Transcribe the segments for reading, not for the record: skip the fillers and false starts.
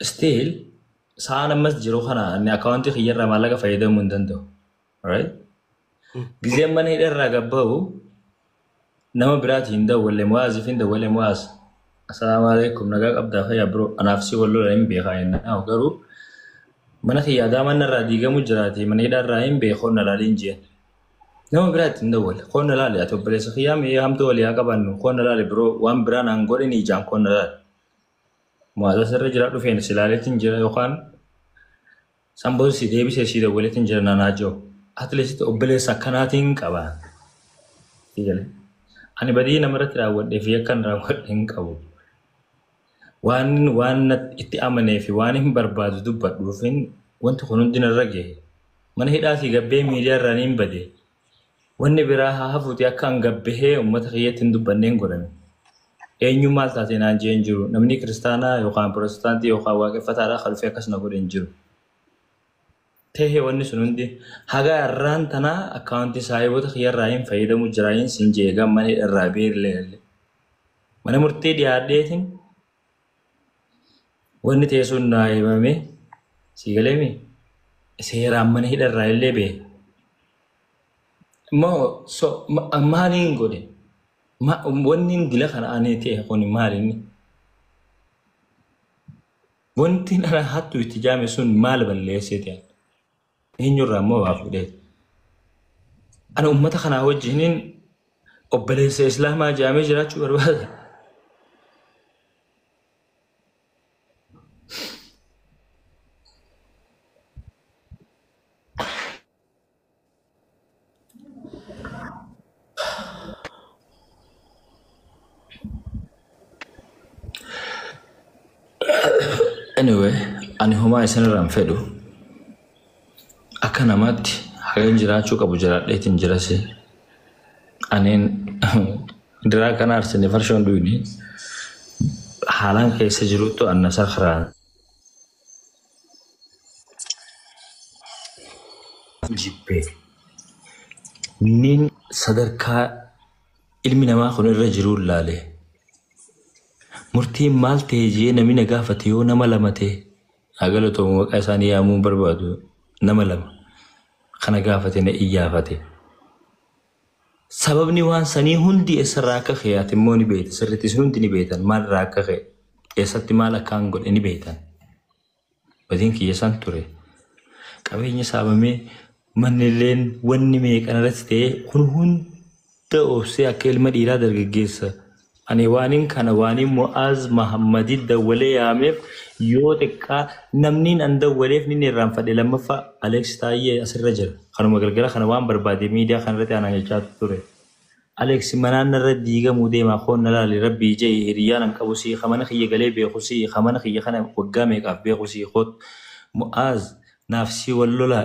still sana mas jiro kana ni account khiyarra malaga fayda mun dando right gizem man hidarra gabbahu nama birat hinda wala muazifin da wala muaz assalamu alaikum naga abda khaya bro ana afsi wallo rim be khayna aw garu mana khiya da man radiga mujrati man hidarra im be khonna lalinje nama birat hinda wala khonna lali ato bales khiyam ya hamto wali akaban khonna lali bro wan brana ngode ni jan khonna lali muaza sirra jira do fen silaletin jira yokan sambo si debi se si da waletin jira nanajo at least obele sakanatin qaba tigale ani badi namarat ra wode fi kan ra wadin qabu wan itti amane fi wanin barbadu dubbadu fen wonto khonun dinar rage man hidati gabbe media ranin bade wanne biraha hafuti akan gabbe he ummata khiyatin dubbanen godan enyu malta tena jenjuru namni kristana yo kan protestanti yo kan waqe fatara khalfe kasna goden jiru tehe wanni sunundi haga arran tana account saibota khiyar rayin fayda mujrayin sinje gamman rabir le mana murti diadetin wanni te sunna imame sigalemi sera amman hidar rayle be mo so amani ngode ma wanni dila kana anete koni malini wonti na hatu itijame sun mal balle sete inyo ramo afude ana ummata kana wajhinin obale se islama jame jira chu barbada anyway ani homa isana ram fedu akana mati hagen jira chu kabu jira detin jira se anen dira kana arsene version duini halan ke sejuruto annasar khran jippe nin sadarka ilmi nama khun rajulul lale murti malte je namina gafati yo namalamate agalo to mo kaisani ya mu barbadu namalam khana gafate na iyafate sababni wan sani hundi esraka khiyat moni beit sirriti sundi ni beitan mal raka khe esatti mala kangol ni beitan badin ki yesan ture qabenya sabame manilen wanni me kanaraste kun hunda ofse akel madira dargegesa ani wanin kana wanin muaz muhammadi dawale yamef yotika namnin anda walef ni ram fade lamma fa alex taye asrajal khanu magalgala khana wan barbade media khan rate ana chat ture alex manan radiga mude ma khonna la li rabbi jay hiriyan kabusi khamana khiye gale be khusi khamana khiye khana qogame ka be khusi khot muaz nafsi wallula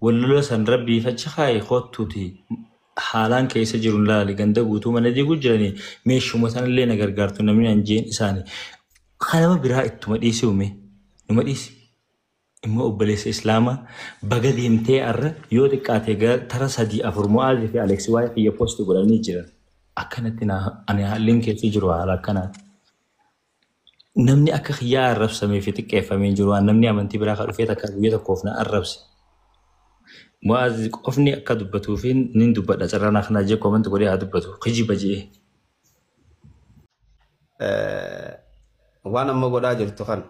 wallula san rabbi fa chakhay khot tuti halan kaysa jirun la li ganda gutu manadi gujrani meshu matan le nagar gartu namni anjin isani khana bira ituma disi ume numa disi imma ubalis islama bagadi imte ar yodi katega tarasadi afur muaz fi alex wa fi post golani jira akanatina ani halin ke fi jiru ala kana namni ak khiyar rabsa me fi tikfa min jiru namni amanti bira khalu fi takabiyata kofna arabs muaz qofni akadubatu fin nindu bada sarana khna je comment gori adubatu khiji baje وانا ما قد اجر تخن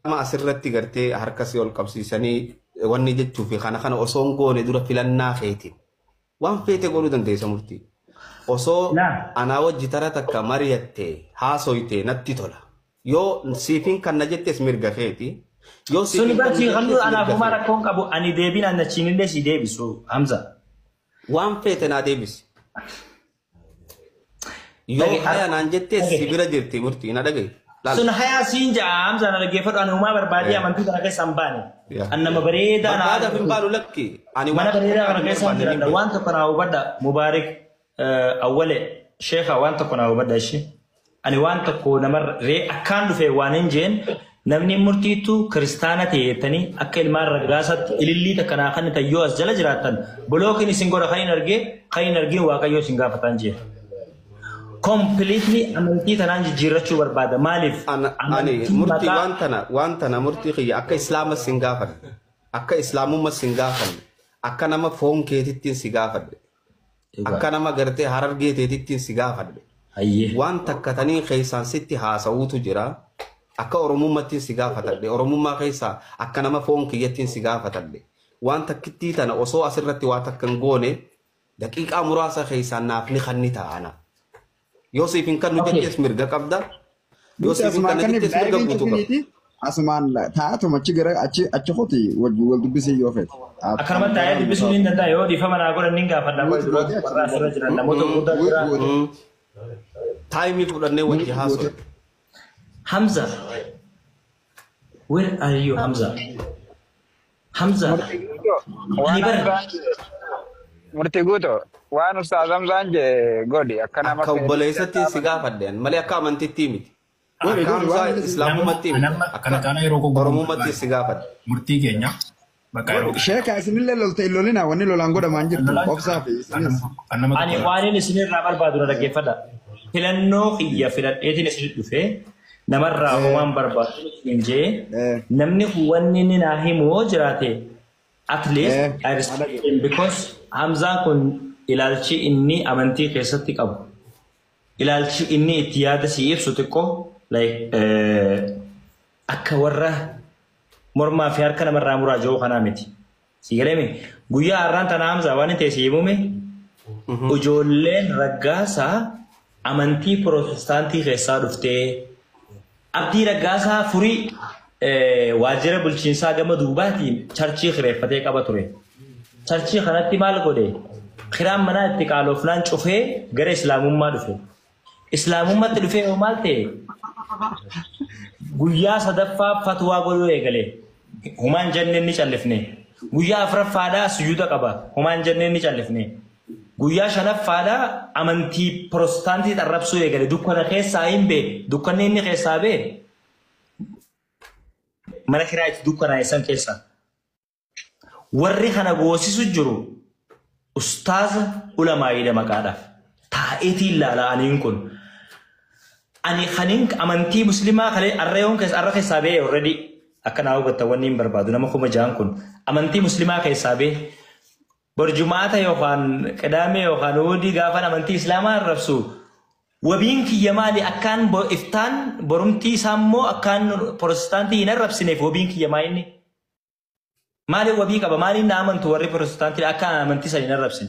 ما اسرتي غرتي حركسي والقبسي سني وني جتو في خنا خنا اوسونغو ني دورا فيلنا خيتي وان فيتي قولو دنتي سمرتي اوسو انا وجي تراتك مريتي هاسويتي نتي تولا يو سيفين كان نجتي سميرغا خيتي يو سوني باتي خلو انا فمارا كون ابو اني ديبين ان تشينين سي ديبسو حمزه وان فيتي نا ديبس yo haya nanjette sibira jirti murti na dagay sun haya sinja amza na gefado an huma barbadi amantu da kai sambani annama bareda na ada fin balu lakki ani mana bareda na kai sambani da wanta kana ubada mubarak awale sheikha wanta kana ubada shi ani wanta ko namar re akandu fe waninjen namni murtitu kristana te tani akkel mar ragasat ililli ta kana kan ta yo asjala jiratan blokini singora khain arge wa kayo singa patanje completely amantii tanaan jijjiirrachuu barbaada. Maaliif? Ani murtii waan tana murtii kiyya akka islaama sin gaafadhe akka islaamumma sin gaafadhe akka nama foon keetittiin si gaafadhe akka nama gartee harargee teetittiin si gaafadhe waan takkatanii keessaan sitti haasawuutu jira akka oromummaattiin si gaafatadhe oromummaa keessaa akka nama foon kiyyattiin si gaafatadhe waan takkittii tana osoo asirratti waa takkan goone daqiiqaa muraasa keessaan naaf ni kanni ta'ana. Yosef in kan nujettes mirga qabda. Yosef in kan nujettes mirga guutu qabda. Asumaan taatu machi gara achi hoti wal dubbisee yoo fedhe. Akkanuma taa'ee dubbisuun hin danda'a yoo dhiifama naa godhan hin gaafadha. Warra asirra jiran namoota guddaa jira. Taayimii fudhannee wajji haasoo. Hamza, where are you, Hamza? Hamza. Murti guuto waan Ustaaz Hamzaan je godhi akkana akka obboleessatti si gaafadheen malee akka amantiitti miti. Akka Hamzaa islaamummaatti miti. Akkana taana yeroo Oromummatti si gaafadhe. murtii keenya bakka yeroo Sheeka isinillee loltee lolina wanni lolaan godhamaan jirtu obsaa fi isinis. Ani waan isinirraa barbaadu na dhaggeeffadha. Filannoo kiyya filadheetiin isin dhufee namarraa waan barbaadu hin jee namni wanni inni naa himu jiraate at least I respect him because Hamzaan kun ilaalchi inni amantii keessatti qabu. Ilaalchi inni itti yaada si ibsu xiqqoo like akka warra mormaa fi harka namarraa muraa jiru kanaa miti. Si galame guyyaa har'aan tana Hamzaa waan ta'e si himume ijoolleen raggaasaa amantii Pirotestaantii keessaa dhuftee abdii raggaasaa furii waajjira bulchiinsaa gama duubaatiin charchii kireeffatee qaba ture. Charchii kanatti maal godhe? Kiraan manaa itti qaaloofnaan cufee gara islaamummaa dhufe. Islaamummaatti dhufee yoo maal ta'e? Guyyaa sadaffaa fatwaa godhuu eegale. Humaan jenneen ni callifne. Guyyaa afuraffaadhaa sujuuda qaba. Humaan jenneen ni callifne. Guyyaa shanaffaadhaa amantii Pirotestaantii arrabsuu eegale. Dukkana keessaa hin bee. Dukkanni inni keessaa bee. Mana kiraa itti dukkanaa isaan keessaa. Warri kana goosisu jiru ustaaza ulamaa'idha maqaadhaaf. Taa'eetii ilaala aniin kun. Ani kaniin amantii musliimaa kalee arreeyoon arra keessaa bee already akka naa hubatta wanni hin barbaadu nama kuma ja'an kun amantii musliimaa keessaa bee borjumaata yookaan qidaamee yookaan woodii gaafan amantii islaamaa arrabsu wabiin kiyya maali akkaan iftaan borumtii isaa immoo akkaan Pirotestaantii hin arrabsineef wabiin kiyya maa inni. Maali wabii qaba maali na amantu warri Pirotestaantii akka amantii sana hin arrabsin.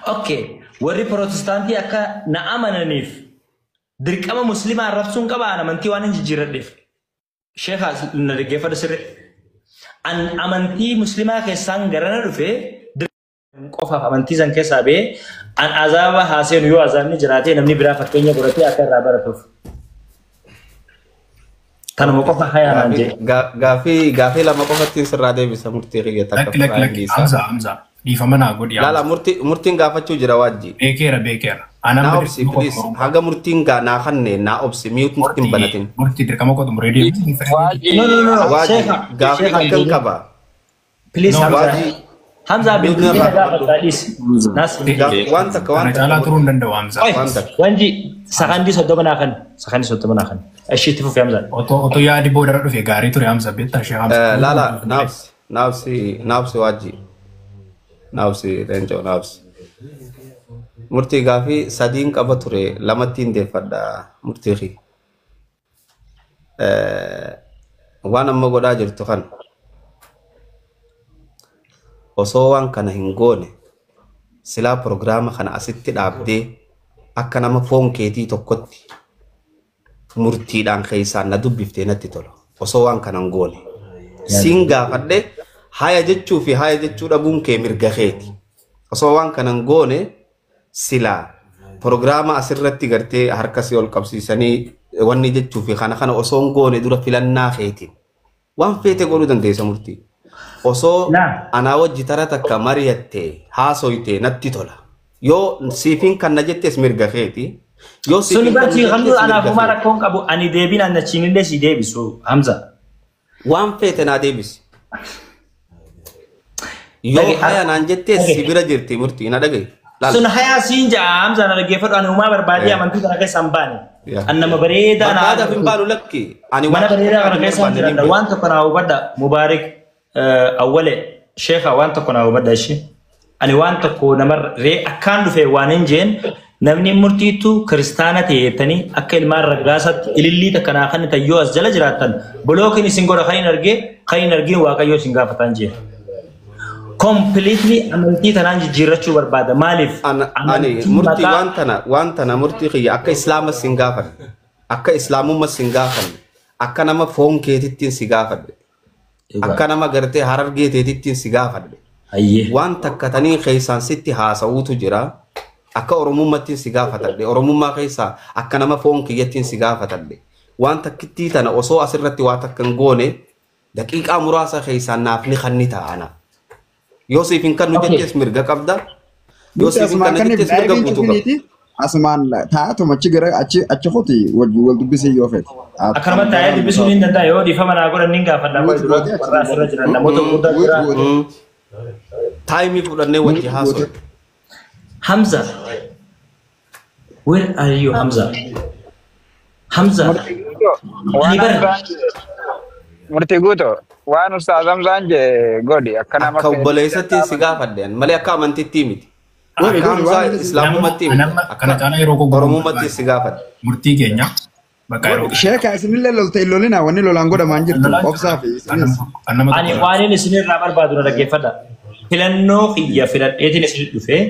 Okay, warri Pirotestaantii akka na amananiif dirqama musliimaa arrabsuun qaba amantii waan hin jijjiiradheef. Sheekha na dhaggeeffadhu sirri. An amantii musliimaa keessaan garana dhufee qofaaf amantii san keessaa bee an azaaba haaseenu yoo azaabni jiraatee namni biraa fakkeenya godhatee akka irraa baratuuf. Kanuma qofa hayaanaan jee. Gaafii lama qofatti sirraa deebisa murtii kiyya takka fudhaa Ingiliisaa. Hamza dhiifama naa godhi. Laala murtiin gaafachuu jira waajji. Beekeera. Naa obsi please haga murtiin naa kanneen naa obsi murtiin banatin. Murtii dirqama qotu muree deebiin. Waajji gaafii akkan qaba. Please Hamza bilbilaa gaafadhaadhis. Waan takka waan takka. Caalaa turuu hin danda'u Hamza. Wanji sakandii soddoma naa kan. Sakandii soddoma naa kan. Ashiitti fufee Hamza. Otoo yaadi boodarra dhufe gaarii ture Hamza beektaa ishee Hamza. Laala naabsi waajji. Naabsi leencoo naabsi. Murtii gaafii sadiin qaba ture lamatti hin deeffadha murtii kiyya. Waan amma godhaa jirtu kan. Osoo waan kana hin goone silaa proogiraama kana asitti dhaabdee akka nama foon keetii tokkotti murtiidhaan keessaan na dubbiftee natti tola. Osoo waan kana hin goone. Siin gaafadhe haya jechuu fi haya jechuu dhabuun kee mirga keeti. Osoo waan kana hin goone silaa proogiraama asirratti gartee harkasii ol qabsiisanii wanni jechuu fi kana osoo hin goone dura filannaa keetiin. Waan feete godhuu dandeessa murtii. Osoo anaa wajji tara takka mari'attee haasoytee natti tola. Yoo siifin kan na jettees mirga keeti. Yoo siifin kan na jettees anaafuma rakkoon qabu ani deebiin annachiinillee si deebisu Hamza. Waan feete naa deebisi. Yoo haya naan jettees si bira jirti murtii na dhagaye. Sun haya sinja Hamza na lagi fadu anu ma berbadi amantu kana kai sambani. Anna mabareda na ada fimbalu lakki. Ani mana bareda kana kai sambani. Wanta kana ubada Mubarak awale Sheikha wanta kana ubada shi. Ani wanta ko namar re akan dufe wanin jen namni murtitu kristana tayetani akka ilma ragasat ililli takana kan tayyo asjala jiratan blokin singora khain arge waqayo singafatan je completely amanti tanan jirrachu barbada malif ani murti wantana murti khiya akka islam singafan akka islamumma singafan akka nama fon ketittin sigafan akka nama garte hararge tetittin sigafan ayye wanta katani khaysan sitti hasawutu jira akka oromummatin sigafatadde oromumma khaysa akka nama fon kiyattin sigafatadde wanta kitti tana oso asirratti wata kan gone daqiqa murasa khaysan nafni khannita ana Yosef kan nujetes mirga qabda Yosef kan nujetes mirga butu asman taatu machi gara achi khoti wal dubisi yofet akarma taaya dibisu ninda da yo difa mana gora ninga fadda ko dura asra jira na moto kuda jira time fudanne wajhi haso Hamza, where are you, Hamza? Hamza, murti guto waan ustaz Hamzaan je godi akkana akka obboleessatti si gaafadden malee akka amantitti miti akka Hamzaa islaamummaatti miti akkana kana yeroo gogo oromummaatti si gaafadde murtii keenya bakka yeroo sheeka isinillee loltee lolina wanni lolaan godhamaan jirtu obsaa fi ani waaniin isinirraa barbaadu na dhaggeeffadha filannoo xiyya filadheetiin isin dhufee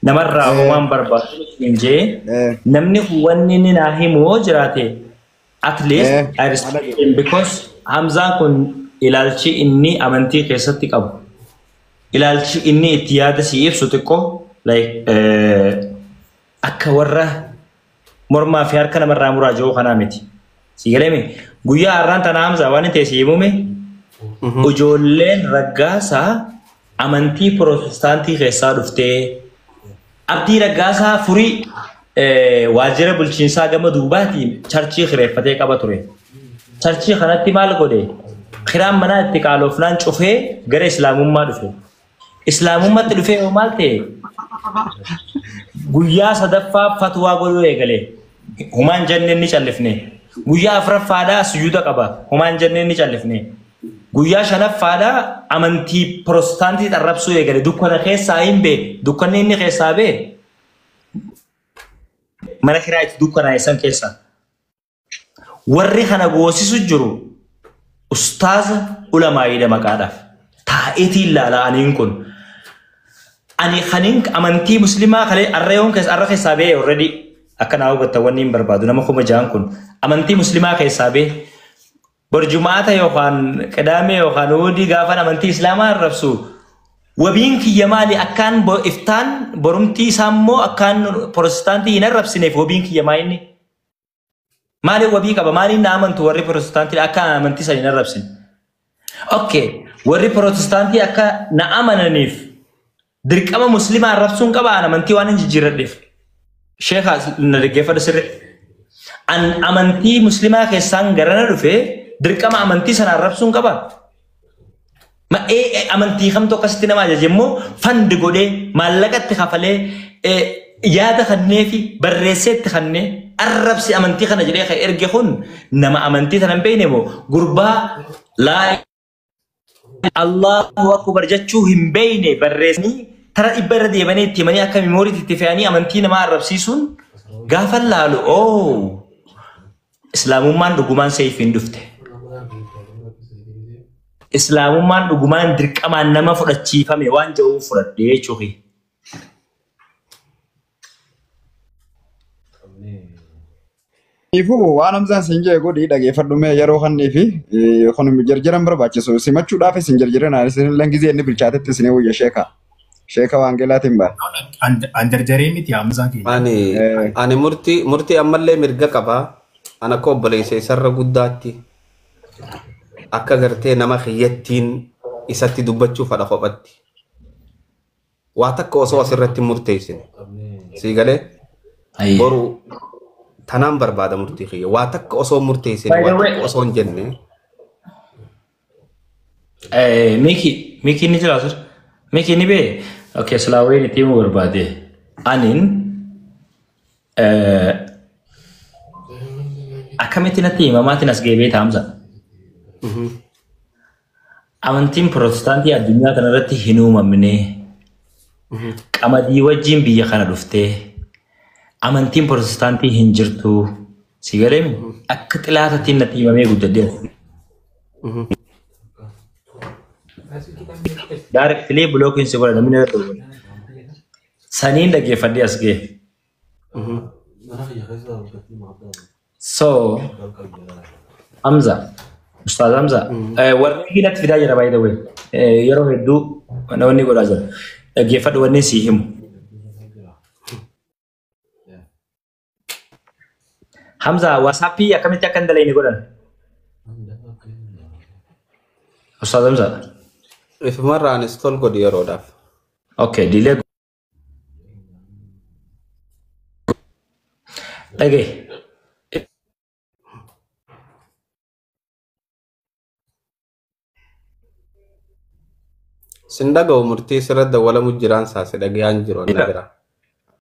namarraa homaan barbaadu injee namni wanni inni naa himoo jiraate at least I respect him because Hamzaan kun ilaalchi inni amantii keessatti qabu ilaalchi inni itti yaada si ibsu xiqqoo like akka warra mormaa fi harka namarraa muraa jiru kanaa miti si galame guyyaa har'aan tana Hamzaa waan ta'e si himume ijoolleen raggaasaa amantii Pirotestaantii keessaa dhuftee abdii raggaasaa furii waajjira bulchiinsaa gama duubaatiin charchii kireeffatee qaba ture. Charchii kanatti maal godhe? Kiraan manaa itti qaaloofnaan cufee gara islaamummaa dhufe. Islaamummaatti dhufee yoo maal ta'e? Guyyaa sadaffaa fatwaa godhuu eegale. Humaan jenneen ni callifne. Guyyaa afuraffaadhaa sujuuda qaba. Humaan jenneen ni callifne. Guyyaa shanaffaadhaa amantii Pirotestaantii xarrabsuu eegale. Dukkana keessaa hin bee. Dukkanni inni keessaa bee. Mana kiraa itti dukkanaa isaan keessaa. Warri kana goosisu jiru ustaaza ulamaa'idha maqaadhaaf. Taa'eetii ilaala aniin kun. Ani kaniin amantii muslimaa kalee arreeyoon arra keessaa bee already akka naa hubatta wanni hin barbaadu nama kuma ja'an kun amantii muslimaa keessaa bee borjumaata yookaan qidaamee yookaan woodii gaafan amantii islaamaa arrabsu wabiin kiyya maali akkaan iftaan borumtii isaa immoo akkaan Pirotestaantii hin arrabsineef wabiin kiyya maa inni maali wabii qaba maali na amantu warri Pirotestaantii akka amantii isaa hin arrabsine okay warri Pirotestaantii akka na amananiif dirqama muslimaa arrabsuun qaba amantii waan hin jijjiirradheef sheekha na dhaggeeffadha sirri an amantii muslimaa keessaan garana dhufee dirqama amantii sana arrabsuun qaba. Ma amantii kamtu akkasitti nama ajaje immoo fandi godhee maallaqatti kafalee yaada kannee fi barreesseetti kannee arrabsi amantii kana jedhee kan erge kun nama amantii sana hin beekne moo gurbaa laa Allahu akbar jechuu hin beekne barreessanii tara dhibba irra deemanii itti himanii akka miimooriitti itti fe'anii amantii namaa arrabsiisuun gaafa laalu islaamummaan dhugumaan seefiin dhufte. Islaamummaan dhugumaan dirqamaan nama fudhachiifame waan jedhuun fudhadhee jechuudha. Ifu waan Hamzaan sin jee godhi dhaggeeffadhume yeroo kannii fi kun jarjaran barbaachisu simachuudhaaf sin jarjaran isin langizee inni bilchaatetti isin wayya sheeka waangelaatiin baa. Anjarjaree miti Hamzaan keenya. Ani murtii ammallee mirga qabaa ana koo obboleessa isarra guddaatti akka gartee nama kiyyattiin isatti dubbachuu fadha kophatti. Waa takka osoo asirratti murteessine. Sii galee boru tanaan barbaada murtii kiyya. Waa takka osoo murteessine waa takka osoo hin jenne. Miki ni jiraatu. Miki ni bee. Okay, Slaaween itti himuu barbaade. anin akkamitti natti himamaatiin as ga'ee taa'amsa. Amantiin Pirotestaantii addunyaa kanarratti hin uumamne. Qamadii wajjin biyya kana dhuftee amantiin Pirotestaantii hin jirtu. Si galeemi akka xilaatatti natti himamee guddadee. Directly blocking si godha namni irratti godha. Saniin dhaggeeffadhee as ga'e. So Hamza, Ustaz Hamza, warri ginatti fidaa jira by the way. Yeroo hedduu namoonni godhaa jira. Dhaggeeffadhu wanni si himu. Hamza, WhatsAppii akkamitti akka hin dalayne godhan? Ustaz Hamza. Ifumarraan install godhi yeroodhaaf. Okay, delay. Dhagee. Sin dhaga'u murtii sirratti walamu jiraan saase dhagayaan jiru anna bira.